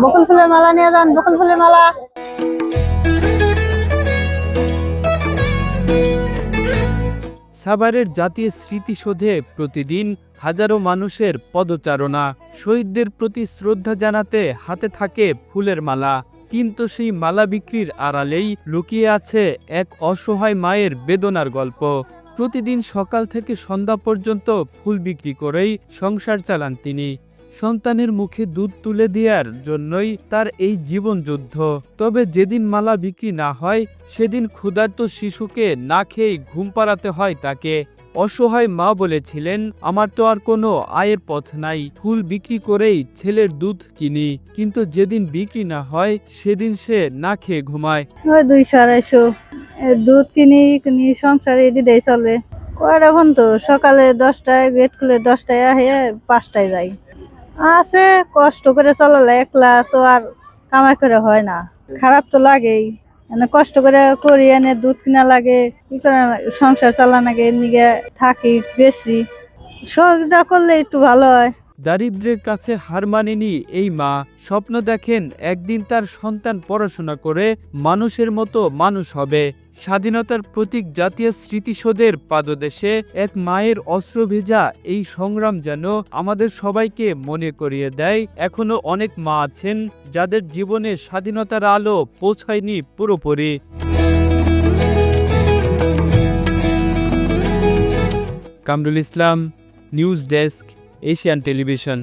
বকুল ফুলের মালা নিয়ে যান, বকুল ফুলের মালা। সাভারের জাতীয় স্মৃতিসৌধে প্রতিদিন হাজারো মানুষের পদচারণা। শহীদদের প্রতি শ্রদ্ধা জানাতে হাতে থাকে ফুলের মালা, কিন্তু সেই মালা বিক্রির আড়ালেই লুকিয়ে আছে এক অসহায় মায়ের বেদনার গল্প। প্রতিদিন সকাল থেকে সন্ধ্যা পর্যন্ত ফুল বিক্রি করেই সংসার চালান তিনি। সন্তানের মুখে দুধ তুলে দেওয়ার জন্যই তার এই জীবন যুদ্ধ। তবে যেদিন মালা বিক্রি না হয় সেদিন ক্ষুধার্ত শিশুকে না খেয়েই ঘুম পাড়াতে হয় তাকে। অসহায় মা বলেছিলেন, আমার তো আর কোনো আয়ের পথ নাই, ফুল বিক্রি করেই ছেলের দুধ কিনি। কিন্তু যেদিন বিক্রি না হয় সেদিন সে না খেয়ে ঘুমায়। ওই 200-250 দুধ কিনি কিনি, সংসার এটি দেয় চলে। এখন তো সকালে 10টায় গেট খুলে 10টায় আহে, 5টায় যাই। আছে কষ্ট করে চালালে, একলা তো আর কামাই করে হয় না, খারাপ তো লাগেই। মানে কষ্ট করে করি, এনে দুধ কিনা লাগে, কি করে সংসার চালা লাগে, নিগে থাকি বেশি। সহযোগিতা করলে একটু ভালো হয়। দারিদ্র্যের কাছে হার মানেনি এই মা। স্বপ্ন দেখেন একদিন তার সন্তান পড়াশোনা করে মানুষের মতো মানুষ হবে। স্বাধীনতার প্রতীক জাতীয় স্মৃতিসৌধের পাদদেশে এক মায়ের অশ্রু ভেজা এই সংগ্রাম যেন আমাদের সবাইকে মনে করিয়ে দেয়, এখনো অনেক মা আছেন যাদের জীবনে স্বাধীনতার আলো পৌঁছায়নি পুরোপুরি। Kamrul Islam, news desk, Asian television.